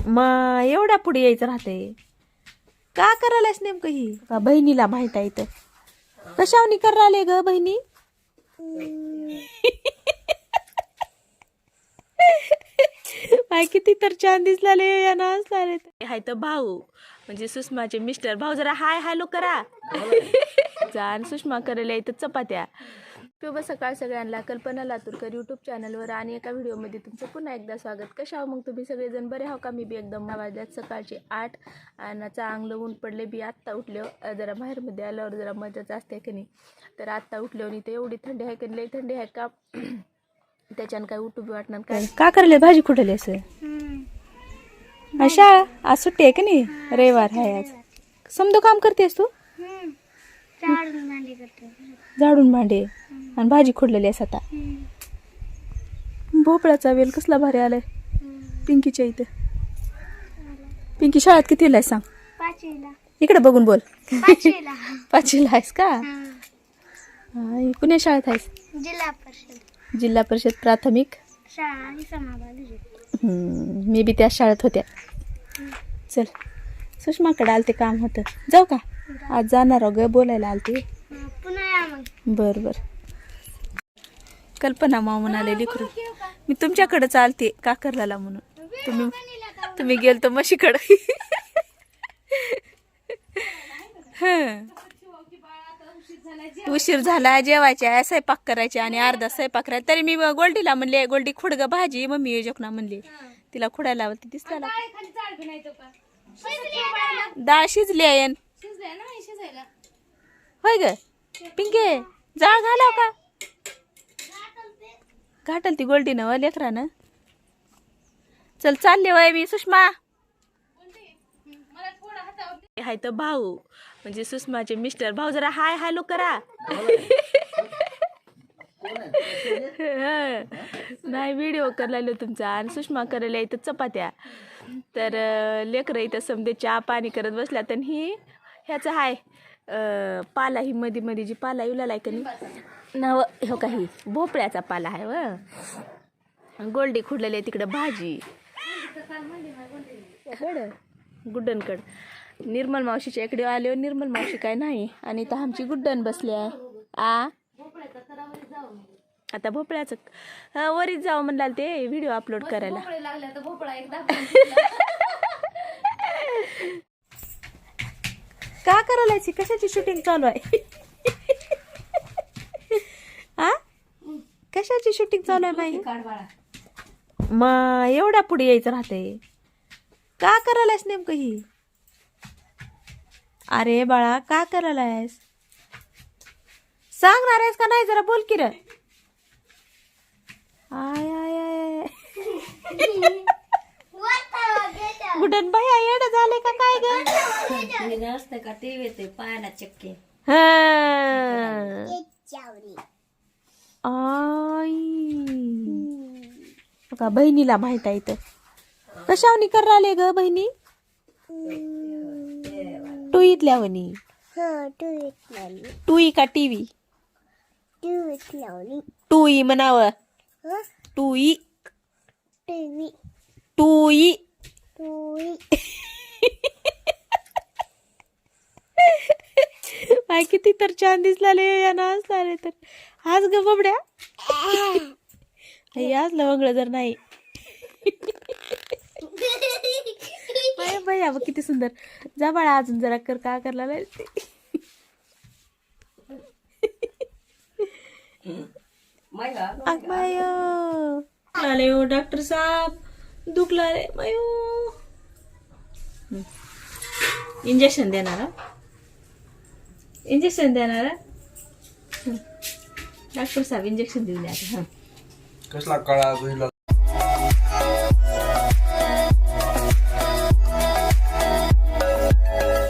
मग एवढ्या पुढे यायचं राहते का करायलास नेमकं ही का बहिणीला माहित आहे तर कशावनी कराले ग बहिणी बाय किती तर छान दिसलाले या नाचलाले हाय तर भाऊ म्हणजे सुषमाचे मिस्टर भाऊ जरा हाय हॅलो करा जाण सुषमा करायला इथं चपात्या शुभ सकाळ सगळ्यांना कल्पना लातूरकर यूट्यूब चॅनलवर आणि एका व्हिडिओमध्ये तुमचं पुन्हा एकदा स्वागत. कशा आहो मग तुम्ही सगळेजण बरे आहो का? मी बी एकदम वाजल्यात सकाळचे 8 आणि चांगलं ऊन पडले बी आत्ता उठले जरा बाहेरमध्ये आल्यावर जरा मजाच असते की नाही. तर आत्ता उठले आणि ते एवढी थंडी आहे की लई थंडी आहे का त्याच्यानं काय उठू बी वाटणार काय का करले भाजी कुठली असं अशा आज सुट्टी आहे की नाही रविवार आहे आज समदो काम करतेस तू झाडून भांडे आणि भाजी खोडलेली आहे आता भोपळ्याचा वेल कसला भारी आलाय पिंकीच्या इथे. पिंकी शाळेत कितीला आहे सांग इकडे बघून बोल. पाचवीला आहेस का? कुण्या शाळेत आहेस? जिल्हा परिषद प्राथमिक मी बी त्या शाळेत होत्या. चल सुषमाकडे आलते काम होतं जाऊ का? आज जाणार ग बोलायला आलते. बर बर कल्पना मामून आले लिखरू मी तुमच्याकडे चालते काकरला म्हणून तुम्ही गेलतो म्हशीकडे. उशीर झाला जेवायच्या स्वयंपाक करायचे आणि अर्धा स्वयंपाक करायचा तरी मी गोल्डीला म्हणले गोल्डी खुडग भाजी मम्मी जोकना म्हणले तिला खुडायला लावते दिसला डाळ शिजली आहे होय ग पिंके जाळ घालाव का घाटल ती गोल्डी न लेकरा न. चल चालले वय मी सुषमा हाय तर भाऊ म्हणजे सुषमाचे मिस्टर भाऊ जरा हाय हॅलो करा. नाही व्हिडिओ करायला तुमचा आणि सुषमा करायला इथं चपात्या तर लेकरं इथं समजे चहा पाणी करत बसल्या तर ही ह्याचं हाय पाला ही मध्ये मध्ये जी पाला येऊला का नाही नव हो काही भोपळ्याचा पाला आहे व गोल्डी खुडलेली आहे तिकडं भाजी गुड्डनकड निर्मल मावशीच्या इकडे आले निर्मल मावशी काय नाही आणि इथं आमची गुड्डन बसली आहे आता भोपळ्याचं वरीच जावं म्हणला ते व्हिडिओ अपलोड करायला. का करायला कशाची शूटिंग चालू आहे? कशाची शूटिंग चालू आहे बाई? मग एवढ्या पुढे यायचं राहते का करायलास नेमकं ही? अरे बाळा का करायलास सांगणार आहेस का नाही? जरा बोल की रे. आय आय आय गुडन बाई येड झाले का काय ग? असते का टीव्ही ते पायाला चक्के का बहिणीला माहित आहे तर कशावनी कराले ग बहिणी टुईतल्या वनी टुई का टीव्ही टुई म्हणाव टुई टुई बाय किती तर छान दिसलाले या नाचलाले तर आज ग बबड्या आज लवंगळ जर नाही बाय किती सुंदर जा बाळा अजून जरा कर का करला आले डॉक्टर साहेब दुखला रे मायो इंजेक्शन देणार डॉक्टर साहेब इंजेक्शन देऊन द्या. कसला कळा तुला